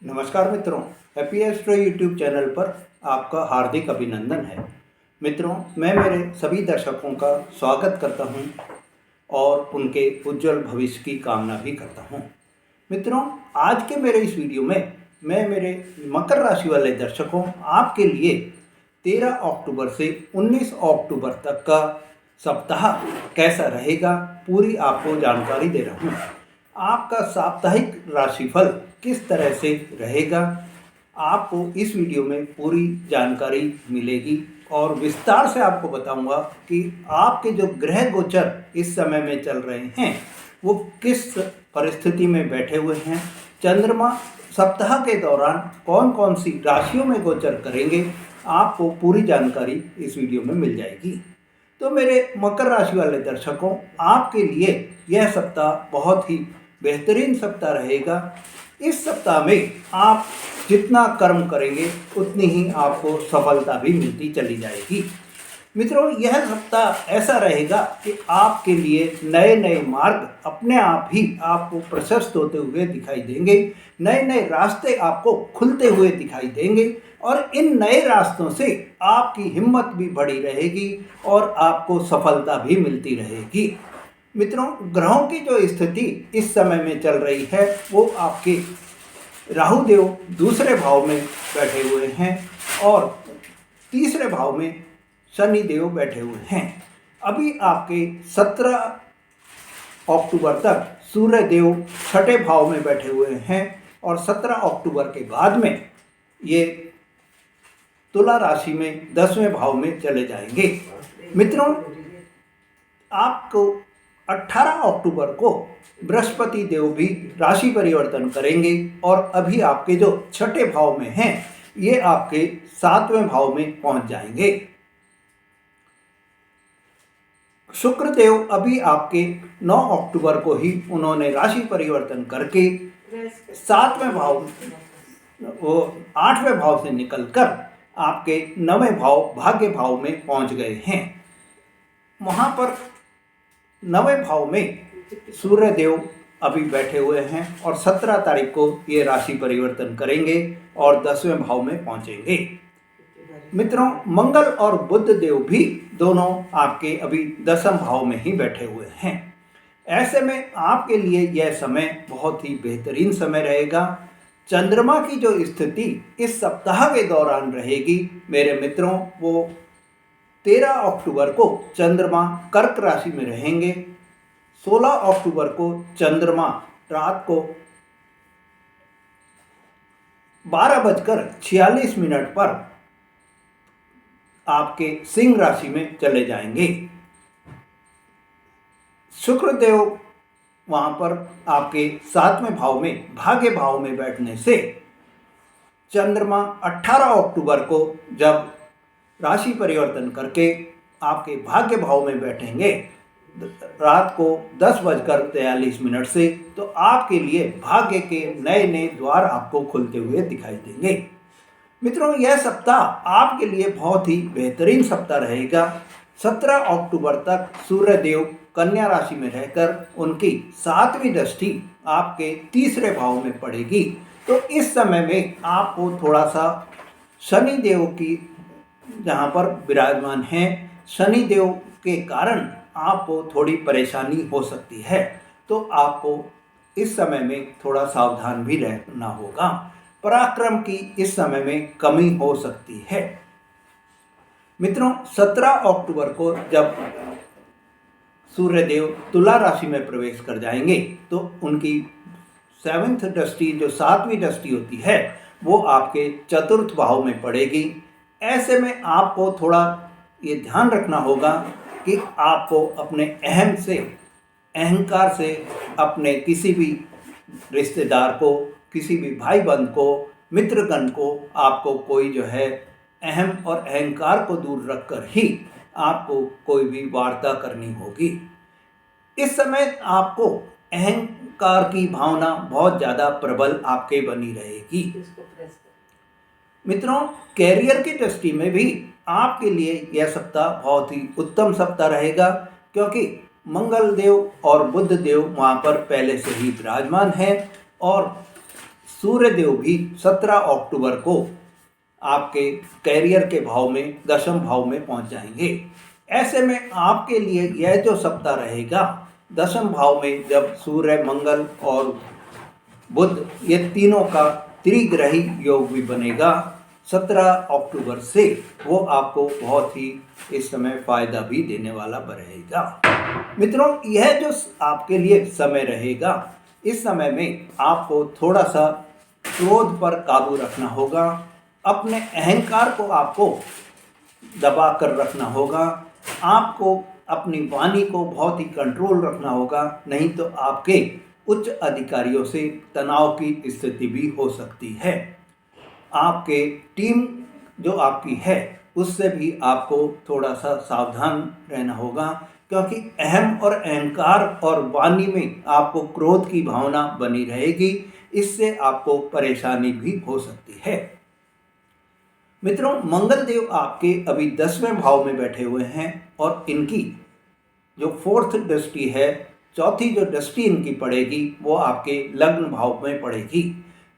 नमस्कार मित्रों, happy astro YouTube channel पर आपका हार्दिक अभिनंदन है। मित्रों, मैं मेरे सभी दर्शकों का स्वागत करता हूं और उनके उज्जवल भविष्य की कामना भी करता हूं। मित्रों, आज के मेरे इस वीडियो में मैं मेरे मकर राशि वाले दर्शकों आपके लिए 13 अक्टूबर से 19 अक्टूबर तक का सप्ताह कैसा रहेगा पूरी आपको जानकारी दे रहा हूँ। आपका साप्ताहिक राशिफल किस तरह से रहेगा आपको इस वीडियो में पूरी जानकारी मिलेगी और विस्तार से आपको बताऊंगा कि आपके जो ग्रह गोचर इस समय में चल रहे हैं वो किस परिस्थिति में बैठे हुए हैं, चंद्रमा सप्ताह के दौरान कौन कौन सी राशियों में गोचर करेंगे, आपको पूरी जानकारी इस वीडियो में मिल जाएगी। तो मेरे मकर राशि वाले दर्शकों, आपके लिए यह सप्ताह बहुत ही बेहतरीन सप्ताह रहेगा। इस सप्ताह में आप जितना कर्म करेंगे उतनी ही आपको सफलता भी मिलती चली जाएगी। मित्रों, यह सप्ताह ऐसा रहेगा कि आपके लिए नए नए मार्ग अपने आप ही आपको प्रशस्त होते हुए दिखाई देंगे, नए नए रास्ते आपको खुलते हुए दिखाई देंगे और इन नए रास्तों से आपकी हिम्मत भी बढ़ी रहेगी और आपको सफलता भी मिलती रहेगी। मित्रों, ग्रहों की जो स्थिति इस समय में चल रही है वो आपके राहु देव दूसरे भाव में बैठे हुए हैं और तीसरे भाव में शनि देव बैठे हुए हैं। अभी आपके 17 अक्टूबर तक सूर्य देव छठे भाव में बैठे हुए हैं और 17 अक्टूबर के बाद में ये तुला राशि में 10वें भाव में चले जाएंगे। मित्रों, आपको 18 अक्टूबर को बृहस्पति देव भी राशि परिवर्तन करेंगे और अभी आपके जो छठे भाव में हैं ये आपके 7वें भाव में पहुंच जाएंगे। शुक्र देव अभी आपके 9 अक्टूबर को ही उन्होंने राशि परिवर्तन करके 7वें भाव वो 8वें भाव से निकलकर आपके 9वें भाव भाग्य भाव में पहुंच गए हैं। वहाँ पर 9वें भाव में सूर्य देव अभी बैठे हुए हैं और 17 तारीख को ये राशि परिवर्तन करेंगे और 10वें भाव में पहुंचेंगे। मित्रों, मंगल और बुध देव भी दोनों आपके अभी 10वें भाव में ही बैठे हुए हैं। ऐसे में आपके लिए यह समय बहुत ही बेहतरीन समय रहेगा। चंद्रमा की जो स्थिति इस सप्ताह के दौरान रहेगी मेरे मित्रों, वो 13 अक्टूबर को चंद्रमा कर्क राशि में रहेंगे। 16 अक्टूबर को चंद्रमा रात को 12:46 पर आपके सिंह राशि में चले जाएंगे। शुक्र देव वहां पर आपके 7वें भाव में भाग्य भाव में बैठने से चंद्रमा 18 अक्टूबर को जब राशि परिवर्तन करके आपके भाग्य भाव में बैठेंगे रात को 10:43 से, तो आपके लिए भाग्य के नए नए द्वार आपको खुलते हुए दिखाई देंगे। मित्रों, यह सप्ताह आपके लिए बहुत ही बेहतरीन सप्ताह रहेगा। 17 अक्टूबर तक सूर्य देव कन्या राशि में रहकर उनकी 7वीं दृष्टि आपके तीसरे भाव में पड़ेगी। तो इस समय में आपको थोड़ा सा शनि देव की जहाँ पर विराजमान हैं, शनि देव के कारण आपको थोड़ी परेशानी हो सकती है, तो आपको इस समय में थोड़ा सावधान भी रहना होगा। पराक्रम की इस समय में कमी हो सकती है। मित्रों, 17 अक्टूबर को जब सूर्य देव तुला राशि में प्रवेश कर जाएंगे तो उनकी 7th दृष्टि जो 7वीं दृष्टि होती है वो आपके चतुर्थ भाव में पड़ेगी। ऐसे में आपको थोड़ा ये ध्यान रखना होगा कि आपको अपने अहंकार से अपने किसी भी रिश्तेदार को, किसी भी भाई बंधु को, मित्रगण को आपको कोई जो है अहम और अहंकार को दूर रखकर ही आपको कोई भी वार्ता करनी होगी। इस समय आपको अहंकार की भावना बहुत ज़्यादा प्रबल आपके बनी रहेगी। मित्रों, कैरियर की दृष्टि में भी आपके लिए यह सप्ताह बहुत ही उत्तम सप्ताह रहेगा, क्योंकि मंगल देव और बुध देव वहाँ पर पहले से ही विराजमान हैं और सूर्य देव भी 17 अक्टूबर को आपके कैरियर के भाव में, दशम भाव में पहुंच जाएंगे। ऐसे में आपके लिए यह जो सप्ताह रहेगा, दशम भाव में जब सूर्य, मंगल और बुध, ये तीनों का त्रिग्रही योग भी बनेगा 17 अक्टूबर से, वो आपको बहुत ही इस समय फायदा भी देने वाला रहेगा। मित्रों, यह जो आपके लिए समय रहेगा, इस समय में आपको थोड़ा सा क्रोध पर काबू रखना होगा, अपने अहंकार को आपको दबा कर रखना होगा, आपको अपनी वाणी को बहुत ही कंट्रोल रखना होगा, नहीं तो आपके उच्च अधिकारियों से तनाव की स्थिति भी हो सकती है। आपके टीम जो आपकी है उससे भी आपको थोड़ा सा सावधान रहना होगा, क्योंकि अहम और अहंकार और वाणी में आपको क्रोध की भावना बनी रहेगी, इससे आपको परेशानी भी हो सकती है। मित्रों, मंगल देव आपके अभी 10वें भाव में बैठे हुए हैं और इनकी जो 4th दृष्टि है, चौथी जो दृष्टि इनकी पड़ेगी वो आपके लग्न भाव में पड़ेगी।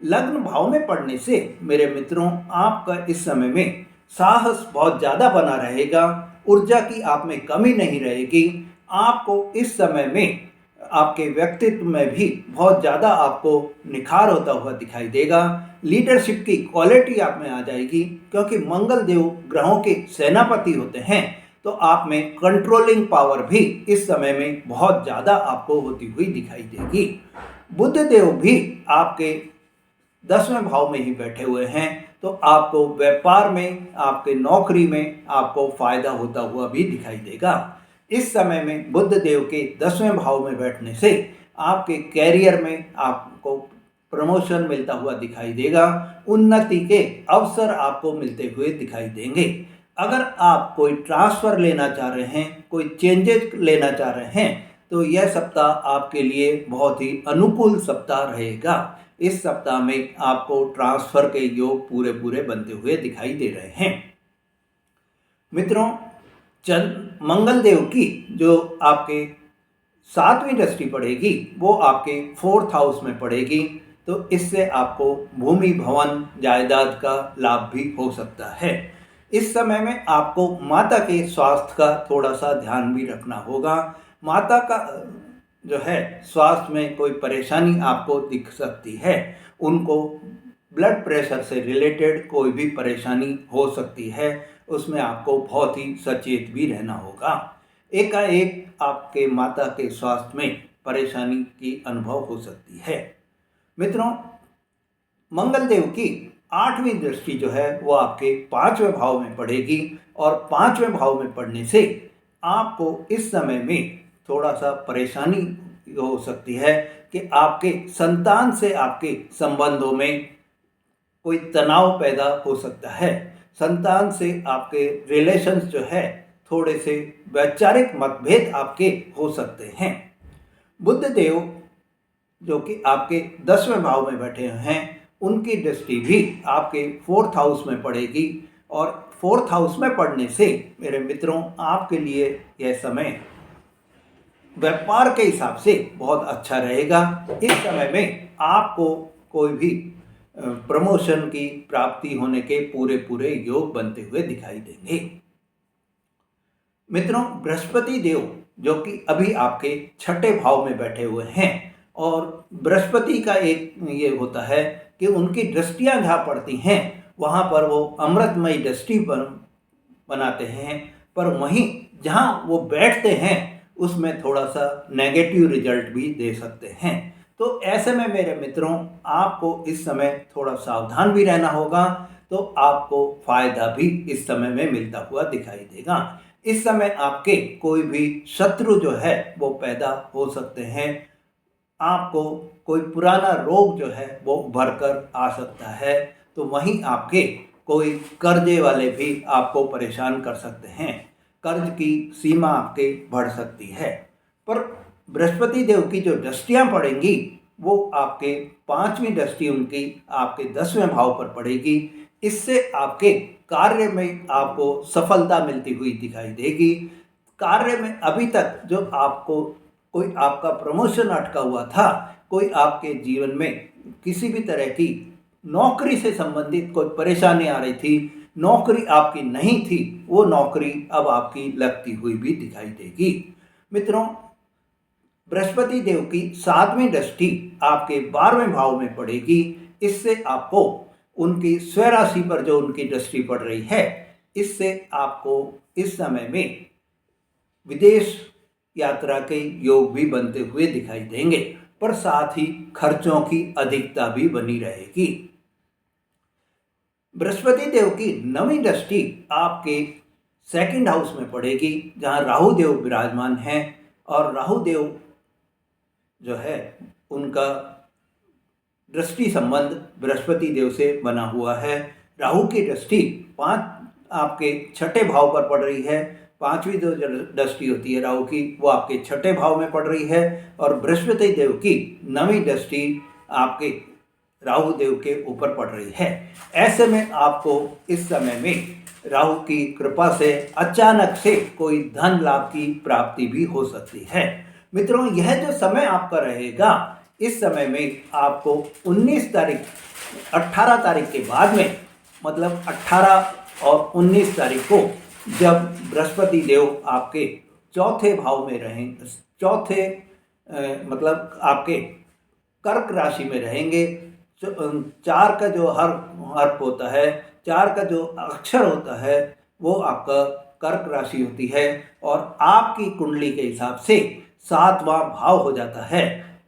लग्न भाव में पड़ने से मेरे मित्रों, आपका इस समय में साहस बहुत ज़्यादा बना रहेगा, ऊर्जा की आप में कमी नहीं रहेगी। आपको इस समय में आपके व्यक्तित्व में भी बहुत ज़्यादा आपको निखार होता हुआ दिखाई देगा। लीडरशिप की क्वालिटी आप में आ जाएगी, क्योंकि मंगल देव ग्रहों के सेनापति होते हैं, तो आप में कंट्रोलिंग पावर भी इस समय में बहुत ज़्यादा आपको होती हुई दिखाई देगी। बुध देव भी आपके 10वें भाव में ही बैठे हुए हैं, तो आपको व्यापार में, आपके नौकरी में आपको फायदा होता हुआ भी दिखाई देगा। इस समय में बुध देव के 10वें भाव में बैठने से आपके कैरियर में आपको प्रमोशन मिलता हुआ दिखाई देगा, उन्नति के अवसर आपको मिलते हुए दिखाई देंगे। अगर आप कोई ट्रांसफ़र लेना चाह रहे हैं, कोई चेंजेस लेना चाह रहे हैं, तो यह सप्ताह आपके लिए बहुत ही अनुकूल सप्ताह रहेगा। इस सप्ताह में आपको ट्रांसफ़र के योग पूरे पूरे बनते हुए दिखाई दे रहे हैं। मित्रों, मंगल देव की जो आपके 7वीं दृष्टि पड़ेगी वो आपके 4th हाउस में पड़ेगी, तो इससे आपको भूमि, भवन, जायदाद का लाभ भी हो सकता है। इस समय में आपको माता के स्वास्थ्य का थोड़ा सा ध्यान भी रखना होगा। माता का जो है स्वास्थ्य में कोई परेशानी आपको दिख सकती है, उनको ब्लड प्रेशर से रिलेटेड कोई भी परेशानी हो सकती है, उसमें आपको बहुत ही सचेत भी रहना होगा। एकाएक आपके माता के स्वास्थ्य में परेशानी की अनुभव हो सकती है। मित्रों, मंगल देव की 8वीं दृष्टि जो है वो आपके 5वें भाव में पड़ेगी, और 5वें भाव में पड़ने से आपको इस समय में थोड़ा सा परेशानी हो सकती है कि आपके संतान से आपके संबंधों में कोई तनाव पैदा हो सकता है। संतान से आपके रिलेशंस जो है थोड़े से वैचारिक मतभेद आपके हो सकते हैं। बुध देव जो कि आपके 10वें भाव में बैठे हैं, उनकी दृष्टि भी आपके 4th हाउस में पड़ेगी, और 4th हाउस में पड़ने से मेरे मित्रों, आपके लिए यह समय व्यापार के हिसाब से बहुत अच्छा रहेगा। इस समय में आपको कोई भी प्रमोशन की प्राप्ति होने के पूरे पूरे योग बनते हुए दिखाई देंगे। मित्रों, बृहस्पति देव जो कि अभी आपके 6ठे भाव में बैठे हुए हैं, और बृहस्पति का एक ये होता है कि उनकी दृष्टियां जहाँ पड़ती हैं वहाँ पर वो अमृतमयी दृष्टि बनाते हैं, पर वहीं जहाँ वो बैठते हैं उसमें थोड़ा सा नेगेटिव रिजल्ट भी दे सकते हैं। तो ऐसे में मेरे मित्रों, आपको इस समय थोड़ा सावधान भी रहना होगा, तो आपको फ़ायदा भी इस समय में मिलता हुआ दिखाई देगा। इस समय आपके कोई भी शत्रु जो है वो पैदा हो सकते हैं, आपको कोई पुराना रोग जो है वो उभर कर आ सकता है, तो वहीं आपके कोई कर्जे वाले भी आपको परेशान कर सकते हैं, कर्ज की सीमा आपके बढ़ सकती है। पर बृहस्पति देव की जो दृष्टियाँ पड़ेंगी वो आपके 5वीं दृष्टि उनकी आपके 10वें भाव पर पड़ेगी, इससे आपके कार्य में आपको सफलता मिलती हुई दिखाई देगी। कार्य में अभी तक जो आपको कोई आपका प्रमोशन अटका हुआ था, कोई आपके जीवन में किसी भी तरह की नौकरी से संबंधित कोई परेशानी आ रही थी, नौकरी आपकी नहीं थी, वो नौकरी अब आपकी लगती हुई भी दिखाई देगी। मित्रों, बृहस्पति देव की 7वीं दृष्टि आपके 12वें भाव में पड़ेगी। इससे आपको उनकी स्वराशि पर जो उनकी दृष्टि पड़ रही है, इससे आपको इस समय में विदेश यात्रा के योग भी बनते हुए दिखाई देंगे, पर साथ ही खर्चों की अधिकता भी बनी रहेगी। बृहस्पति देव की 9वीं दृष्टि आपके 2nd हाउस में पड़ेगी, जहां राहु देव विराजमान हैं। और राहु देव जो है उनका दृष्टि संबंध बृहस्पति देव से बना हुआ है। राहु की दृष्टि आपके 6ठे भाव पर पड़ रही है। 5वीं जो दृष्टि होती है राहु की, वो आपके 6ठे भाव में पड़ रही है। और बृहस्पति देव की 9वीं दृष्टि आपके राहु देव के ऊपर पड़ रही है। ऐसे में आपको इस समय में राहु की कृपा से अचानक से कोई धन लाभ की प्राप्ति भी हो सकती है। मित्रों, यह जो समय आपका रहेगा, इस समय में आपको 19 तारीख 18 तारीख के बाद में, मतलब 18 और 19 तारीख को, जब बृहस्पति देव आपके 4थे भाव में रहें, मतलब आपके कर्क राशि में रहेंगे। 4 का जो हर्फ होता है, 4 का जो अक्षर होता है, वो आपका कर्क राशि होती है। और आपकी कुंडली के हिसाब से 7वां भाव हो जाता है।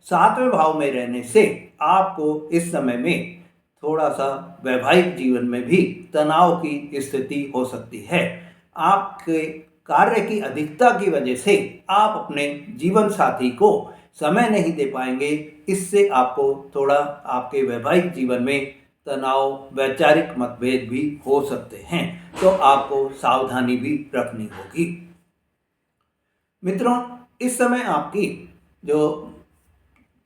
7वें भाव में रहने से आपको इस समय में थोड़ा सा वैवाहिक जीवन में भी तनाव की स्थिति हो सकती है। आपके कार्य की अधिकता की वजह से आप अपने जीवन साथी को समय नहीं दे पाएंगे। इससे आपको थोड़ा आपके वैवाहिक जीवन में तनाव, वैचारिक मतभेद भी हो सकते हैं, तो आपको सावधानी भी रखनी होगी। मित्रों, इस समय आपकी जो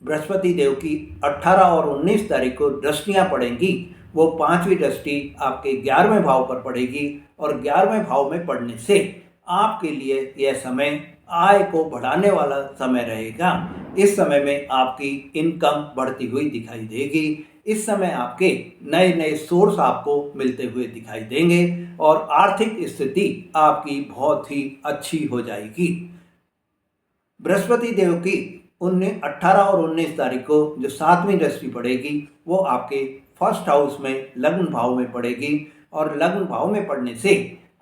बृहस्पति देव की 18 और 19 तारीख को दृष्टियाँ पड़ेंगी, वो 5वीं दृष्टि आपके 11वें भाव पर पड़ेगी। और 11वें भाव में पड़ने से आपके लिए यह समय आय को बढ़ाने वाला समय रहेगा। इस समय में आपकी इनकम बढ़ती हुई दिखाई देगी। इस समय आपके नए नए सोर्स आपको मिलते हुए दिखाई देंगे और आर्थिक स्थिति आपकी बहुत ही अच्छी हो जाएगी। बृहस्पति देव की 18 और 19 तारीख को जो 7वीं दृष्टि पड़ेगी, वो आपके 1st हाउस में लग्न भाव में पड़ेगी। और लग्न भाव में पड़ने से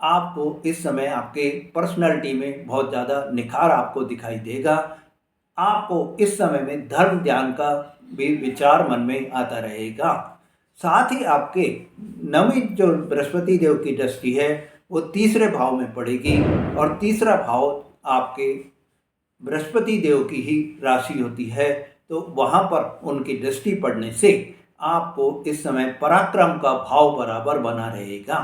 आपको इस समय आपके पर्सनालिटी में बहुत ज़्यादा निखार आपको दिखाई देगा। आपको इस समय में धर्म ध्यान का भी विचार मन में आता रहेगा। साथ ही आपके 9वीं जो बृहस्पति देव की दृष्टि है, वो 3रे भाव में पड़ेगी। और 3रा भाव आपके बृहस्पति देव की ही राशि होती है, तो वहाँ पर उनकी दृष्टि पड़ने से आपको इस समय पराक्रम का भाव बराबर बना रहेगा।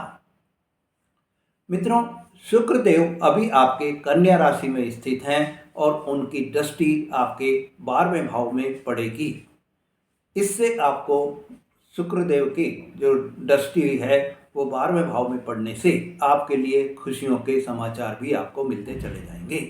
मित्रों, शुक्र देव अभी आपके कन्या राशि में स्थित हैं और उनकी दृष्टि आपके 12वें भाव में पड़ेगी। इससे आपको शुक्र देव की जो दृष्टि है, वो 12वें भाव में पड़ने से आपके लिए खुशियों के समाचार भी आपको मिलते चले जाएंगे।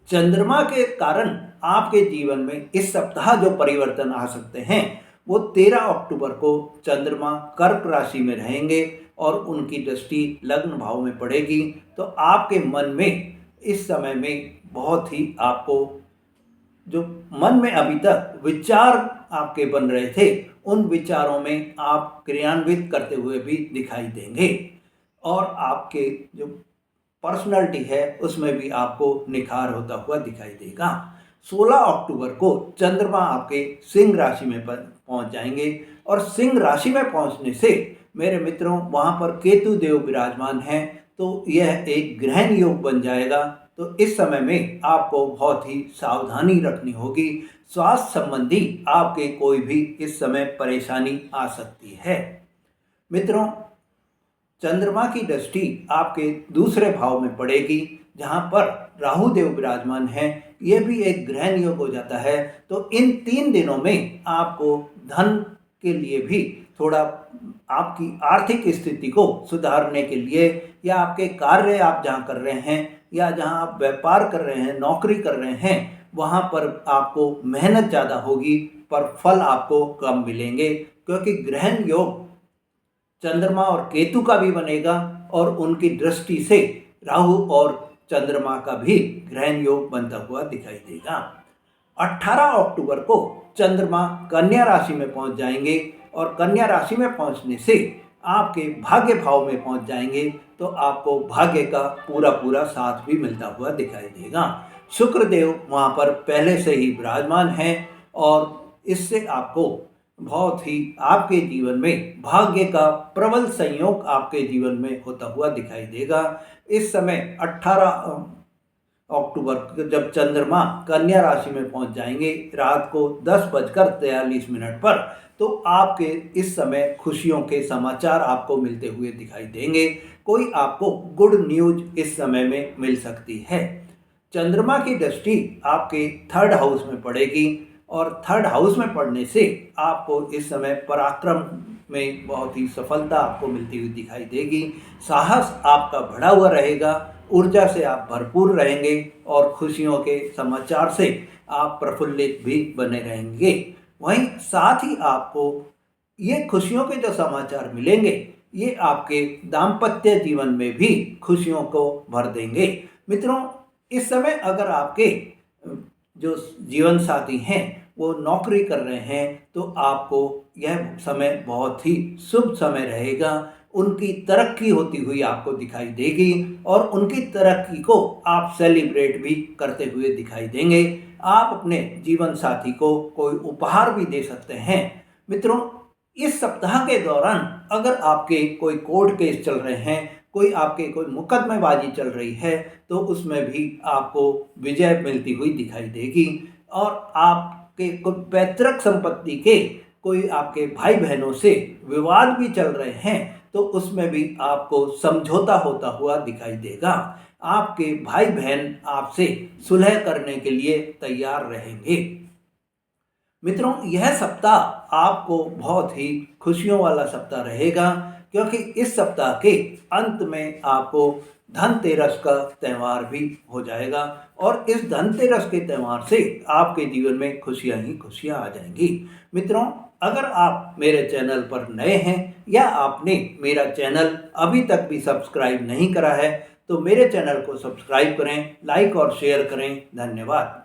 चंद्रमा के कारण आपके जीवन में इस सप्ताह जो परिवर्तन आ सकते हैं, वो 13 अक्टूबर को चंद्रमा कर्क राशि में रहेंगे और उनकी दृष्टि लग्न भाव में पड़ेगी। तो आपके मन में इस समय में बहुत ही आपको जो मन में अभी तक विचार आपके बन रहे थे, उन विचारों में आप क्रियान्वित करते हुए भी दिखाई देंगे। और आपके जो पर्सनालिटी है, उसमें भी आपको निखार होता हुआ दिखाई देगा। 16 अक्टूबर को चंद्रमा आपके सिंह राशि में पहुंच जाएंगे और सिंह राशि में पहुंचने से मेरे मित्रों, वहां पर केतु देव विराजमान हैं, तो यह एक ग्रहण योग बन जाएगा। तो इस समय में आपको बहुत ही सावधानी रखनी होगी। स्वास्थ्य संबंधी आपके कोई भी इस समय परेशानी आ सकती है। मित्रों, चंद्रमा की दृष्टि आपके 2रे भाव में पड़ेगी, जहां पर राहु देव विराजमान हैं। यह भी एक ग्रहण योग हो जाता है। तो इन 3 दिनों में आपको धन के लिए भी थोड़ा आपकी आर्थिक स्थिति को सुधारने के लिए, या आपके कार्य आप जहां कर रहे हैं, या जहां आप व्यापार कर रहे हैं, नौकरी कर रहे हैं, वहाँ पर आपको मेहनत ज़्यादा होगी पर फल आपको कम मिलेंगे, क्योंकि ग्रहण योग चंद्रमा और केतु का भी बनेगा और उनकी दृष्टि से राहु और चंद्रमा का भी ग्रहण योग बनता हुआ दिखाई देगा। 18 अक्टूबर को चंद्रमा कन्या राशि में पहुंच जाएंगे और कन्या राशि में पहुंचने से आपके भाग्य भाव में पहुंच जाएंगे, तो आपको भाग्य का पूरा पूरा साथ भी मिलता हुआ दिखाई देगा। शुक्र देव वहाँ पर पहले से ही विराजमान हैं और इससे आपको बहुत ही आपके जीवन में भाग्य का प्रबल संयोग आपके जीवन में होता हुआ दिखाई देगा। इस समय 18 अक्टूबर जब चंद्रमा कन्या राशि में पहुंच जाएंगे रात को 10:43 पर, तो आपके इस समय खुशियों के समाचार आपको मिलते हुए दिखाई देंगे। कोई आपको गुड न्यूज इस समय में मिल सकती है। चंद्रमा की दृष्टि आपके 3rd हाउस में पड़ेगी और 3rd हाउस में पड़ने से आपको इस समय पराक्रम में बहुत ही सफलता आपको मिलती हुई दिखाई देगी। साहस आपका बढ़ा हुआ रहेगा, ऊर्जा से आप भरपूर रहेंगे और खुशियों के समाचार से आप प्रफुल्लित भी बने रहेंगे। वहीं साथ ही आपको ये खुशियों के जो समाचार मिलेंगे ये आपके दाम्पत्य जीवन में भी खुशियों को भर देंगे। मित्रों, इस समय अगर आपके जो जीवन साथी हैं वो नौकरी कर रहे हैं तो आपको यह समय बहुत ही शुभ समय रहेगा। उनकी तरक्की होती हुई आपको दिखाई देगी और उनकी तरक्की को आप सेलिब्रेट भी करते हुए दिखाई देंगे। आप अपने जीवन साथी को कोई उपहार भी दे सकते हैं। मित्रों, इस सप्ताह के दौरान अगर आपके कोई कोर्ट केस चल रहे हैं, कोई आपके कोई मुकदमेबाजी चल रही है, तो उसमें भी आपको विजय मिलती हुई दिखाई देगी। और आपके कोई पैतृक संपत्ति के कोई आपके भाई बहनों से विवाद भी चल रहे हैं, तो उसमें भी आपको समझौता होता हुआ दिखाई देगा। आपके भाई बहन आपसे सुलह करने के लिए तैयार रहेंगे। मित्रों, यह सप्ताह आपको बहुत ही खुशियों वाला सप्ताह रहेगा, क्योंकि इस सप्ताह के अंत में आपको धनतेरस का त्यौहार भी हो जाएगा और इस धनतेरस के त्यौहार से आपके जीवन में खुशियां ही खुशियां आ जाएंगी। मित्रों, अगर आप मेरे चैनल पर नए हैं या आपने मेरा चैनल अभी तक भी सब्सक्राइब नहीं करा है, तो मेरे चैनल को सब्सक्राइब करें, लाइक और शेयर करें। धन्यवाद।